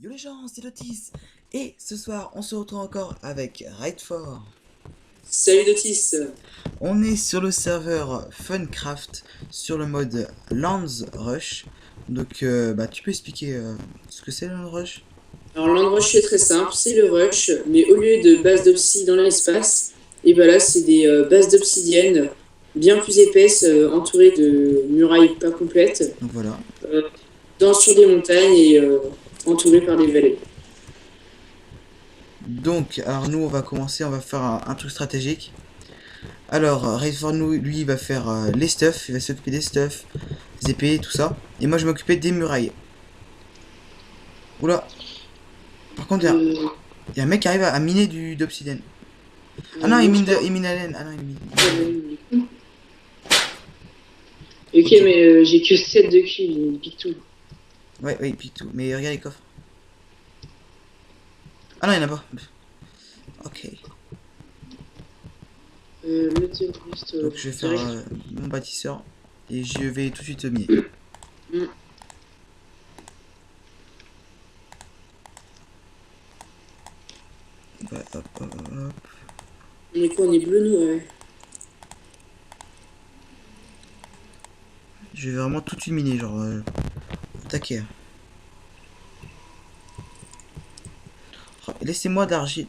Yo les gens, c'est Lotis. Et ce soir, on se retrouve encore avec Raidfort. Salut Dotis. On est sur le serveur Funcraft, sur le mode Lands Rush. Donc, tu peux expliquer ce que c'est le Lands Rush? Alors Land Rush c'est très simple, c'est le rush, mais au lieu de bases d'obsidienne dans l'espace, et ben là c'est des bases d'obsidienne bien plus épaisses, entourées de murailles pas complètes, Donc voilà. euh, sur des montagnes et entourées par des vallées. Donc, alors nous, on va commencer, on va faire un truc stratégique. Alors, Raidfort, lui, il va faire les stuffs, il va s'occuper des stuffs, des épées, tout ça. Et moi, je vais m'occuper des murailles. Oula, par contre, Euh, y a un mec qui arrive à miner d'obsidienne. Ah non, non, c'est pas il mine la laine. Ah non, il pas mine la laine. du coup. Ok, Ok. mais j'ai que 7 de kills, il pique tout. Ouais, ouais, puis tout. Mais regarde les coffres. Ah non, il y en a pas. Ok. Le terroriste, Donc je vais je faire dirais mon bâtisseur. Et je vais tout de suite miner. que... Hmm. Ouais, hop, hop, hop. On est quoi, on est bleu nous, ouais. Je vais vraiment tout de suite miner, genre. Attaquer. Oh, laissez-moi d'argile.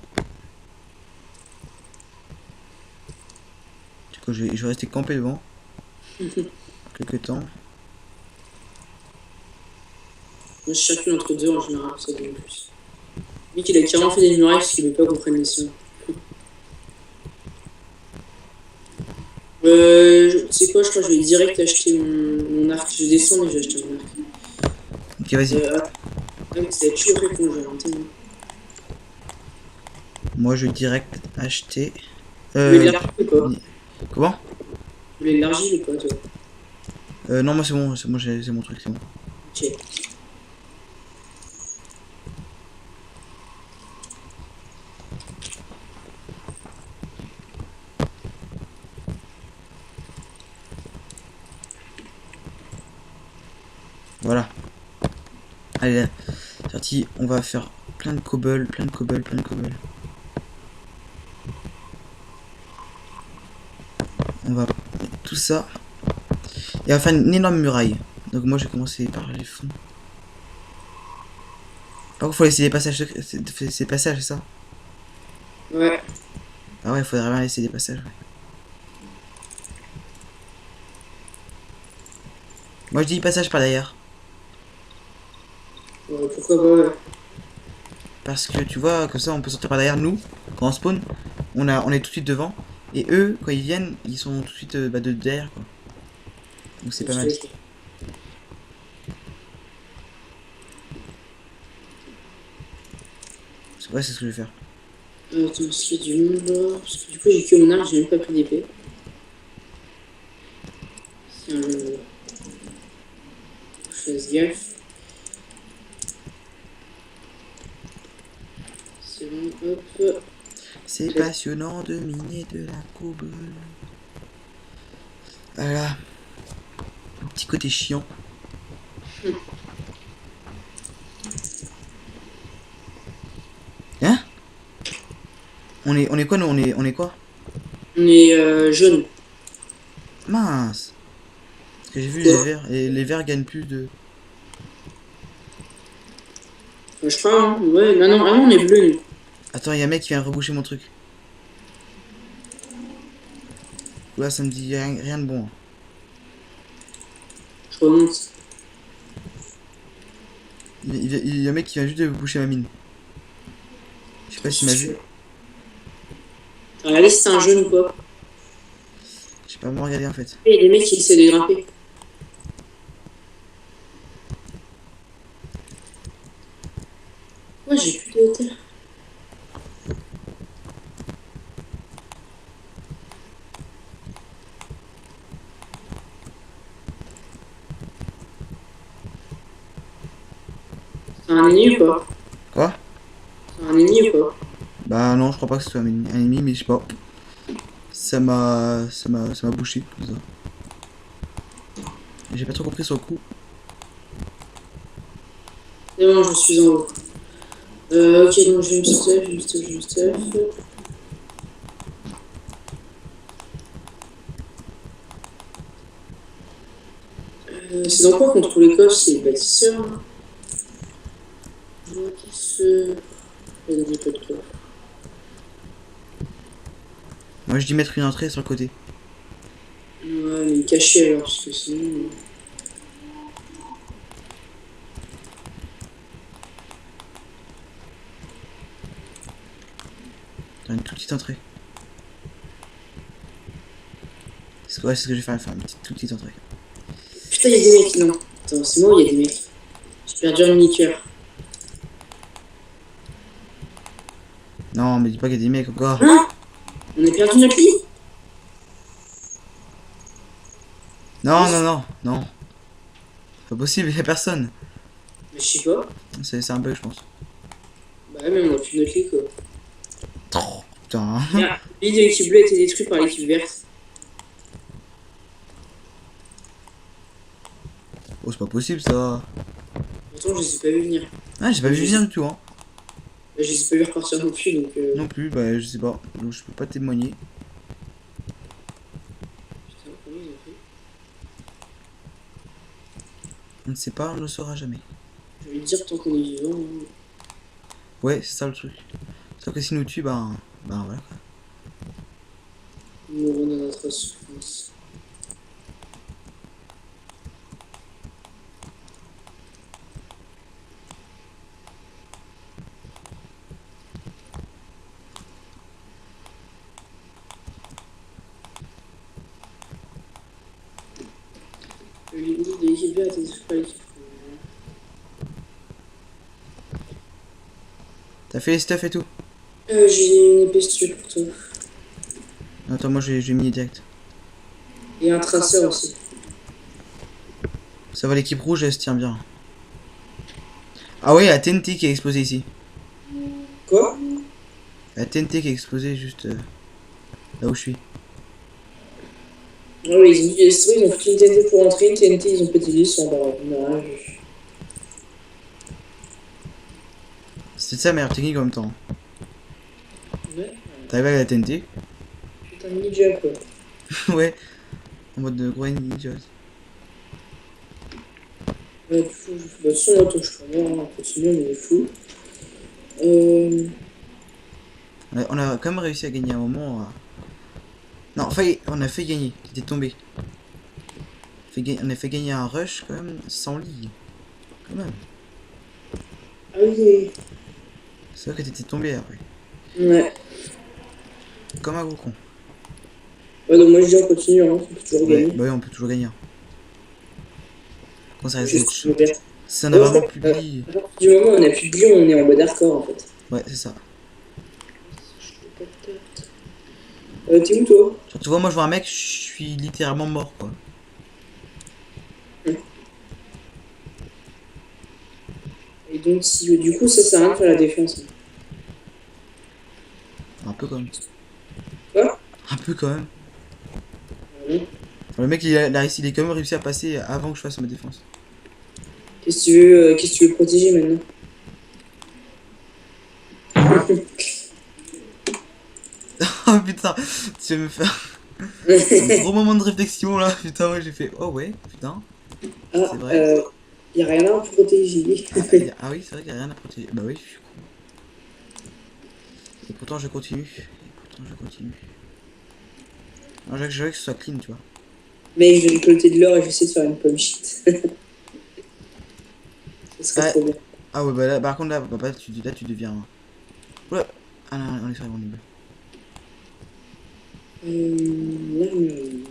Du coup, je vais rester campé devant. Quelques temps. Moi, je circule entre deux en général, ça donne plus. Lui, il a carrément fait des murailles parce qu'il veut pas qu'on prenne les siens. Tu sais quoi, je crois que je vais direct acheter mon arc. Je descends et je vais acheter mon arc. Ok, vas-y. C'est toujours répondu, j'ai inventé. Vous Moi, je vais direct acheter. voulez de Euh. l'argile ou pas? Comment? Vous voulez de l'argile ou pas, toi? Non, moi c'est bon, c'est mon truc, c'est bon. Ok. Voilà. Allez, là, sorti, on va faire plein de cobble, plein de cobble, plein de cobble. On va mettre tout ça. Et on va faire une énorme muraille. Donc moi je vais commencer par les fonds. Par contre faut laisser des passages, ces passages, c'est ça? Ouais. Ah ouais, il faudrait bien laisser des passages. Ouais. Moi je dis passage par derrière. Pourquoi pas, ouais. Parce que tu vois, comme ça on peut sortir par derrière nous, quand on spawn, on est tout de suite devant. Et eux, quand ils viennent, ils sont tout de suite de derrière quoi. Donc c'est pas mal. Ouais, c'est ce que je vais faire. Attends, est-ce qu'il y a du monde là? Parce que du coup, j'ai que mon arc, j'ai même pas pris d'épée. C'est un jeu. Je fasse gaffe. C'est bon, hop. C'est passionnant de miner de la cobble. Voilà, un petit côté chiant. Hein? On est quoi nous? On est quoi? On est jaune. Mince! Parce que j'ai vu les Quoi? verts, et les verts gagnent plus de. Je crois, hein. Ouais, non, non, ah non, on est bleu, nous. Attends, il y a un mec qui vient reboucher mon truc. Là, ça me dit rien de bon, hein. Je remonte. Il y a un mec qui vient juste de boucher ma mine. Je sais pas s'il m'a vu. Regardez si c'est un jaune ou pas. Je sais pas me regarder en fait. Et les mecs qui essaient de grimper. Ouais, j'ai plus de hauteur. C'est un ennemi ou pas? Quoi? C'est un ennemi ou pas? Bah non, je crois pas que ce soit un ennemi, mais je sais pas. Ça m'a bouché, comme ça. J'ai pas trop compris sur le coup. C'est bon, je suis en haut. Ok, donc je vais me stuff, je me stuff, je me stuff. C'est dans quoi qu'on trouve les coffres? C'est bâtisseur, hein. Bâtisseur. Il n'y a pas de coffre. Moi je dis mettre une entrée sur le côté. Ouais, mais caché alors, parce que sinon. Dans une toute petite entrée. Ouais, c'est ce que je vais faire une petite, toute petite entrée. Putain, il y a des mecs, non. Attends, c'est moi ou il y a des mecs? J'ai perdu un mini-cœur. Non, mais dis pas qu'il y a des mecs encore. Hein? On a perdu notre lit? Non, non, non, non. C'est pas possible, y a personne. Mais je sais pas. C'est un bug, je pense. Bah ouais, mais on a plus notre lit, quoi. Oh, putain. Merde, le lit de l'équipe bleue a été détruit par l'équipe verte. Oh, c'est pas possible ça. Pourtant, je les ai pas vu venir. Ah, j'ai pas vu venir du tout, hein. Bah, je les ai pas vu repartir non plus, donc. Non plus, bah je sais pas. Donc je peux pas témoigner. Putain, comment ils ont fait? On ne sait pas, on ne le saura jamais. Je vais te dire tant qu'on est vivant. Hein. Ouais, c'est ça le truc. Sauf que s'il nous tue, ben voilà. Nous mourrons dans notre souffrance. Le lit de l'équipe verte a été détruit par l'équipe. T'as fait les stuff et tout? J'ai une épée stupide pour toi. Attends, moi j'ai mis direct. Et un traceur aussi. Ça va, l'équipe rouge elle se tient bien. Ah ouais, la TNT qui a explosé ici. Quoi? La TNT qui a explosé juste là où je suis. Ah oui, ils ont pris une TNT pour entrer, une TNT, ils ont pété les sont en barrage. C'était ça la meilleure technique en même temps. Ouais, T'arrives avec la TNT? putain de ninja quoi. Ouais. En mode de gros ninja. Ouais, du coup, je fais pas de son, attends, je peux voir, on continue, on est fou. Euh... On a quand même réussi à gagner un moment. Non, failli, on a fait gagner. T'étais tombé. On a fait gagner un rush quand même sans lit. Quand même. Ah oui, C'est vrai que t'étais tombé après. ouais. Comme un gros con. Ouais, donc moi je dis on continue, hein, on peut toujours Ouais, gagner. bah oui, on peut toujours gagner. Quand ça reste Juste d'être chaud. mauvais. Si on a Ouais, en vraiment fait, plus de lit. à partir du moment où on a plus de lion, on est en mode hardcore en fait. Ouais, c'est ça. T'es où toi? Genre, tu vois, moi je vois un mec, je suis littéralement mort quoi. Et donc, si, du coup, ça sert à rien de faire la défense. Hein. Un peu quand même. Quoi? Un peu quand même. Ouais. Enfin, le mec il est quand même réussi à passer avant que je fasse ma défense. Qu'est-ce que tu veux protéger maintenant? Oh putain, tu vas me faire un gros moment de réflexion là. Putain, ouais, j'ai fait oh ouais, putain, Ah, c'est vrai. y a rien à protéger. Ah oui, c'est vrai qu'il n'y a rien à protéger. Bah oui, je suis con. Et pourtant je continue. Non, je veux que ce soit clean, tu vois. Mais je vais récolter de l'or et je vais essayer de faire une pomme shit. Ça serait Ah, trop bien. ah ouais, bah là, par contre, là, tu deviens. Oula! Ah non, on est sur la grande immeuble. L'armurerie.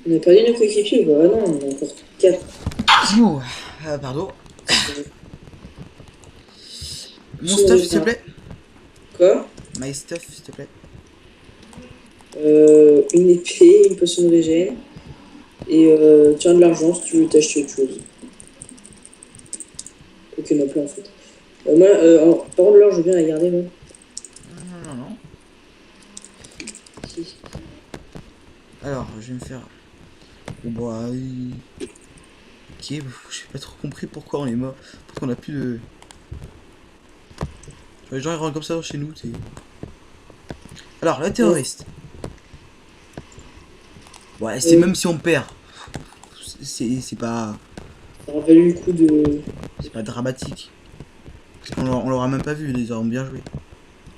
On a perdu nos coéquipiers ou pas? Ah non, on a encore 4. Ouh, pardon. Mon stuff, s'il te plaît. Quoi? My stuff, s'il te plaît. Une épée, une potion de régène. Et tiens de l'argent si tu veux t'acheter autre chose. Ok, on a plein en fait. Moi, par contre, l'or, je veux bien la garder, moi. Non. Si. Alors, je vais me faire. Bon, bah, j'ai pas trop compris pourquoi on est mort. Pourquoi on a plus de... Genre, les gens ils rentrent comme ça chez nous, t'es... Alors, le terroriste. Ouais, c'est même si on perd. C'est pas... Ça aurait valu le coup de... C'est pas dramatique. Parce qu'on on l'aura même pas vu, ils auront bien joué.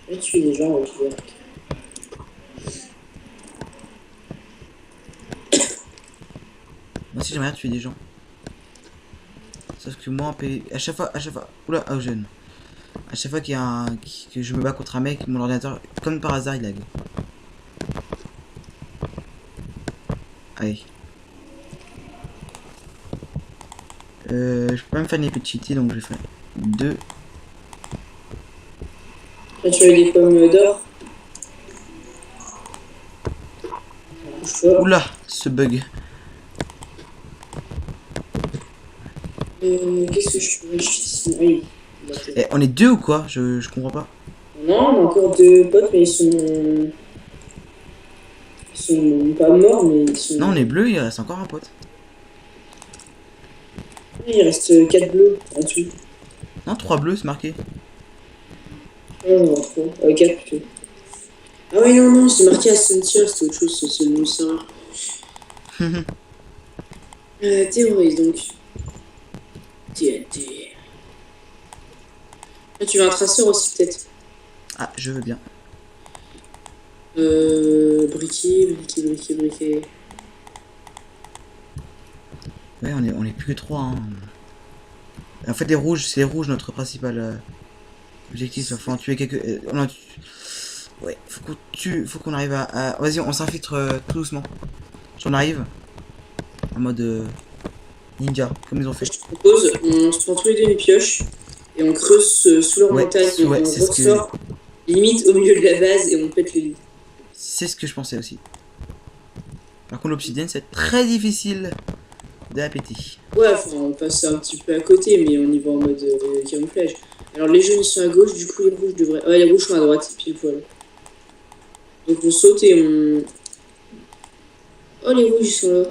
J'ai tué des gens, ouais, tu vois. Moi aussi j'aimerais bien tuer des gens. Sauf que moi, à chaque fois... Oula, oh jeune. À chaque fois qu'il y a que je me bats contre un mec, mon ordinateur, comme par hasard, il lag. Allez. Je peux pas me faire une épée de cheater, donc je vais faire 2. Là, tu as des pommes d'or. Oula, ce bug. Qu'est-ce que je peux acheter sinon? Oui. Eh, on est 2 ou quoi? Je comprends pas. Non, on a encore 2 potes, mais ils sont pas morts, mais ils sont... Non, on est bleu, il reste encore un pote. Il reste 4 bleus en dessous. Non, 3 bleus, c'est marqué. Non, non, 3. 4 plutôt. Ah oui, non, non, c'est marqué Ascension, c'était autre chose, c'est le nom serveur. Terroriste, donc. TNT. Là, tu veux un traceur aussi, peut-être? Ah, je veux bien. Briquet. Ouais, on est plus que 3. Hein. En fait, les rouges, c'est les rouges notre principal objectif. Il faut en tuer quelques. Ouais, faut qu'on arrive à... Vas-y, on s'infiltre tout doucement. J'en arrive. En mode ninja, comme ils ont fait. Je te propose, on se prend tous les deux une pioche et on creuse sous leur montagne et ouais, on ressort limite au milieu de la base et on pète le lit. C'est ce que je pensais aussi. Par contre, l'obsidienne, c'est très difficile de la péter. Ouais, enfin, on passe un petit peu à côté, mais on y va en mode camouflage. Alors les jaunes ils sont à gauche, du coup les rouges devraient... Ouais, les rouges sont à droite, pile poil. Donc on saute et on... Oh, les rouges ils sont là.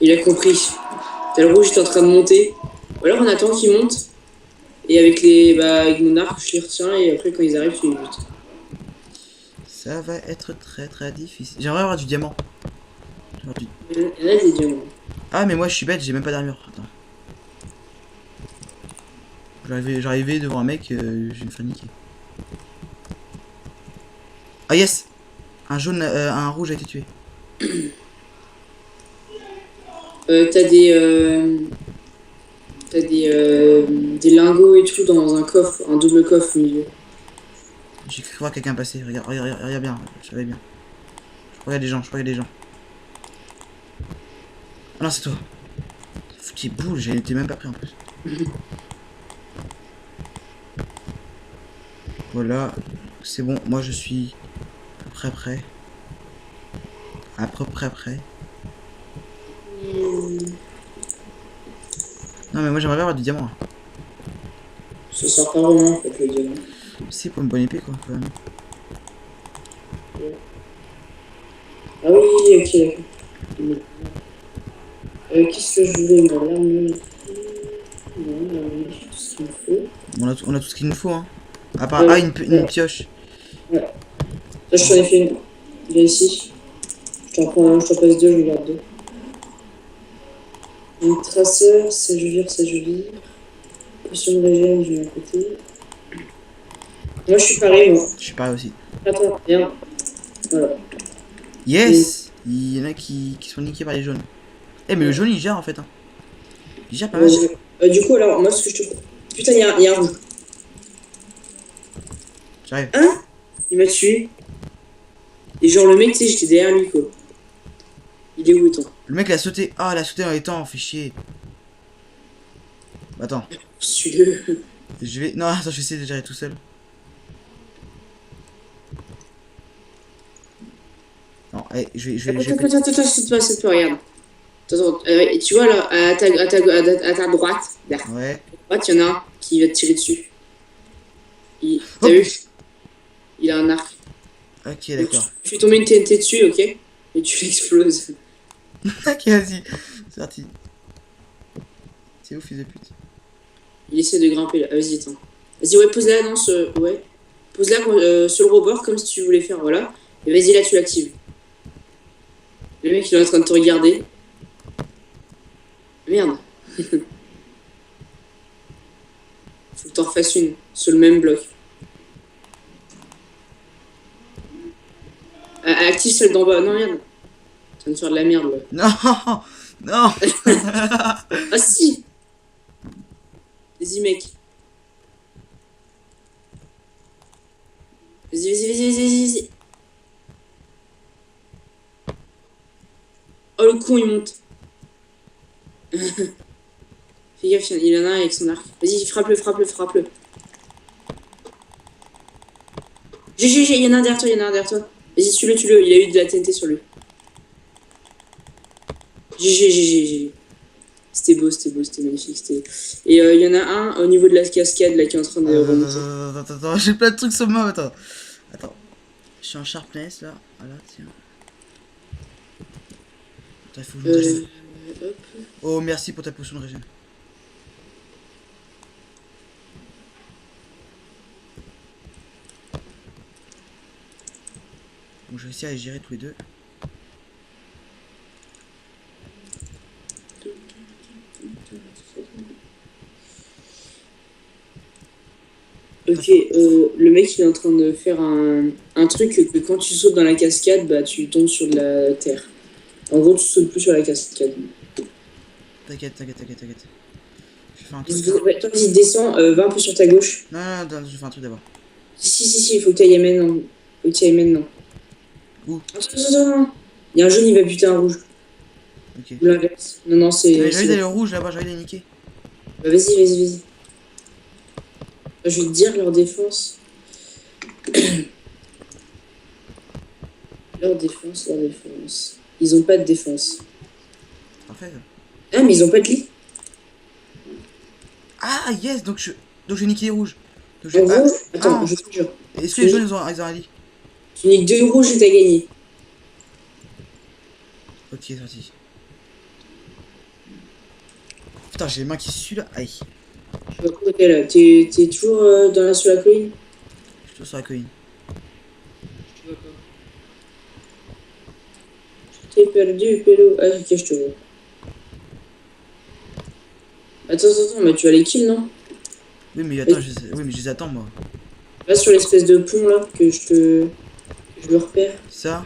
Il a compris. T'as le rouge qui est en train de monter. Ou alors on attend qu'il monte. Et avec avec mon arc, je les retiens et après quand ils arrivent, je les bute. Ça va être très très difficile. J'aimerais avoir du diamant. Il y en a des diamants. Ah mais moi je suis bête, j'ai même pas d'armure. Attends. J'arrivais devant un mec, je vais me faire niquer. Ah yes. Un jaune, un rouge a été tué. T'as des lingots et tout dans un coffre, un double coffre au milieu. J'ai cru voir quelqu'un passer. Regarde bien, je savais bien. Je crois qu'il y a des gens, Ah non, c'est toi. Foutu boule, j'ai été même pas pris en plus. Voilà, c'est bon, moi je suis à peu près prêt. À peu près prêt. Non mais moi j'aimerais bien avoir du diamant. Ça sert pas vraiment en fait le diamant. C'est pour une bonne épée quoi quand même. Ah oui, ok. Qu'est-ce que je voulais me l'armure? Non, j'ai tout ce qu'il me faut. On a tout ce qu'il nous faut hein. À part une pioche. Ouais. Ça je t'en ai fait une. Viens ici. Je t'en prends un, je t'en passe 2, je me garde 2. Un traceur, ça je vire, ça je vire. Potion de régène, je mets à côté. Moi je suis pareil, moi. Je suis pareil aussi. Attends, viens. Voilà. Yes. Il y en a qui sont niqués par les jaunes. Eh mais le jaune il gère en fait hein. Il gère pas mal. Du coup alors, moi ce que je te... Putain, il y a un rouge. J'arrive. Hein? Il m'a tué. Et genre le mec, tu sais, j'étais derrière lui quoi. Il est où étant? Le mec il a sauté. Ah il a sauté dans les temps, fait chier. Attends. Suis-le. Je vais. Non, attends, je vais essayer de gérer tout seul. Non, allez, je vais. Attends, c'est pas, regarde. Attends, tu vois là, à ta droite, là. Ouais. À droite, il y en a un qui va te tirer dessus. T'as vu? Il a un arc. Ok, Donc, d'accord. tu fais tomber une TNT dessus, ok? Et tu l'exploses. Ok, vas-y. C'est parti. C'est où, fils de pute? Il essaie de grimper là. Ah, vas-y, attends. Vas-y, ouais, pose-la, non, ouais. Pose-la sur le rebord comme si tu voulais faire, voilà. Et vas-y, là, tu l'actives. Le mec, il est en train de te regarder. Merde. Faut que t'en refasses une sur le même bloc. Active celle d'en bas. Non, merde. Tu viens de faire de la merde, là. Non! Non! Ah, si! Vas-y, mec. Vas-y, vas-y, vas-y, vas-y, vas-y. Oh, le con, il monte. Fais gaffe, il y en a un avec son arc. Vas-y, frappe-le, frappe-le, frappe-le. GG, il y en a un derrière toi, il y en a un derrière toi. Vas-y, tue-le, tue-le. Il a eu de la TNT sur lui. GG, GG, GG. C'était beau, c'était magnifique. Et il y en a un au niveau de la cascade là qui est en train de remonter. Attends, j'ai plein de trucs sur moi, attends. Attends. Je suis en sharpness là. Voilà, tiens. Attends, il faut que je me régène. Hop. Oh, merci pour ta potion de régène. Bon, je vais réussir à les gérer tous les deux. Ok, le mec il est en train de faire un truc que quand tu sautes dans la cascade, bah tu tombes sur de la terre. En gros, tu sautes plus sur la cascade. T'inquiète. Je vais faire un truc là. Ouais, toi, vas-y, descends, va un peu sur ta gauche. Non, je vais faire un truc d'abord. Si, il faut que tu ailles maintenant. Faut que tu ailles maintenant. Où? Attends. Il y a un jaune, il va buter un rouge. Ok. Ou l'inverse. Non, J'ai c'est. envie d'aller au rouge là-bas, j'ai envie de les niquer. Bah, vas-y. Je vais te dire leur défense. Leur défense. Ils ont pas de défense. C'est parfait ça. Ah, mais ils ont pas de lit. Ah, yes, donc je vais niquer les rouges. Donc En gros, ah, attends, ah, je te jure. est-ce que les jaunes ils ont un lit? Tu niques 2 rouges et t'as gagné. Ok, c'est parti. Putain, j'ai les mains qui suent là. Aïe. Je vois quoi t'es là. T'es toujours sur la colline? Je suis toujours sur la colline. Je vois pas. Je t'ai perdu, Pélo. Ah, ok, je te vois. Attends, mais tu as les kills, non? Oui, mais attends, oui, mais je les attends moi. Va sur l'espèce de pont là que je le repère. Ça?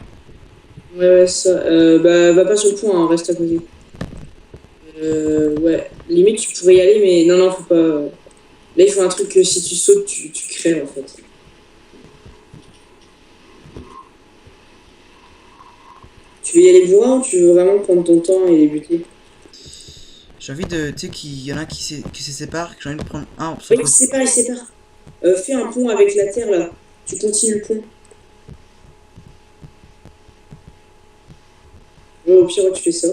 Ouais, ça. Bah, va pas sur le pont, hein, reste à côté. Ouais. Limite, tu pourrais y aller, mais non, faut pas. Là, il faut un truc que si tu sautes, tu crèves en fait. Tu veux y aller bourrin ou tu veux vraiment prendre ton temps et les buter? J'ai envie de. Tu sais qu'il y en a un qui se sépare, que j'ai envie de prendre un. Oui, il sépare. Fais un pont avec la terre là. Tu continues le pont. Ouais, au pire, tu fais ça.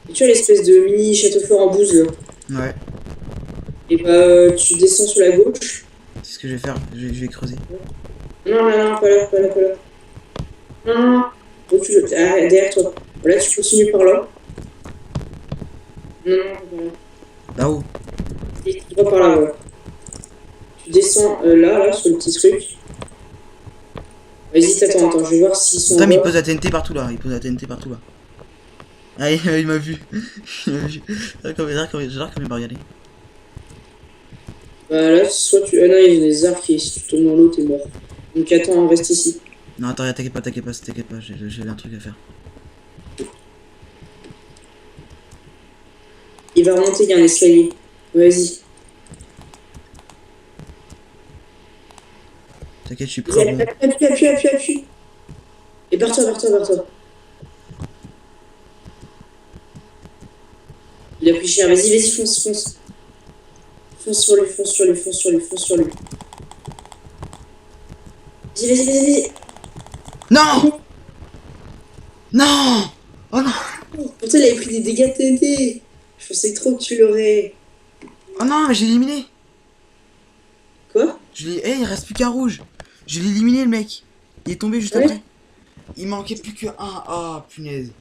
Et tu as l'espèce de mini château fort en bouse là. Ouais, Et bah, tu descends sur la gauche. c'est ce que je vais faire, je vais creuser. Non, pas là. Non. Recule, derrière toi. Voilà, tu continues par là. Non, pas là. Là-haut. Et tu vas par là, voilà. Tu descends là, sur le petit truc. Vas-y, attends, je vais voir s'ils sont. Putain, mais il pose la TNT partout là, Ah, il m'a vu. Il m'a vu. J'ai l'air comme il va regarder. Bah là, soit tu. Ah non, il y a des arcs et si tu tombes dans l'eau, t'es mort. Donc attends, reste ici. Non, attends, t'inquiète pas, j'ai un truc à faire. Il va remonter, il y a un escalier. Vas-y. T'inquiète, je suis prêt. Bon. Appuie. Et barre-toi. Il a pris cher. Vas-y, fonce. Fonce sur lui. Vas-y. Non! Non! Oh non! Pourtant, il avait pris des dégâts de TNT. Je pensais trop que tu l'aurais. Oh non, mais j'ai éliminé! Quoi? Je l'ai... Eh, il reste plus qu'un rouge. Je l'ai éliminé, le mec. Il est tombé juste Ouais. après. Il manquait plus que un. Ah, punaise.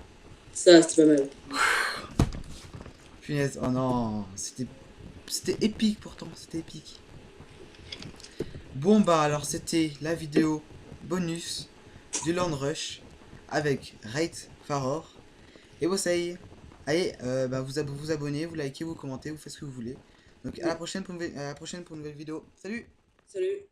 Ça, c'était pas mal. Punaise, oh non. C'était épique pourtant, c'était épique. Bon bah alors c'était la vidéo bonus du Land Rush avec Raid Faror et Bosei. Allez, bah vous abonnez, vous likez, vous commentez, vous faites ce que vous voulez. Donc à la prochaine pour une nouvelle vidéo. Salut! Salut!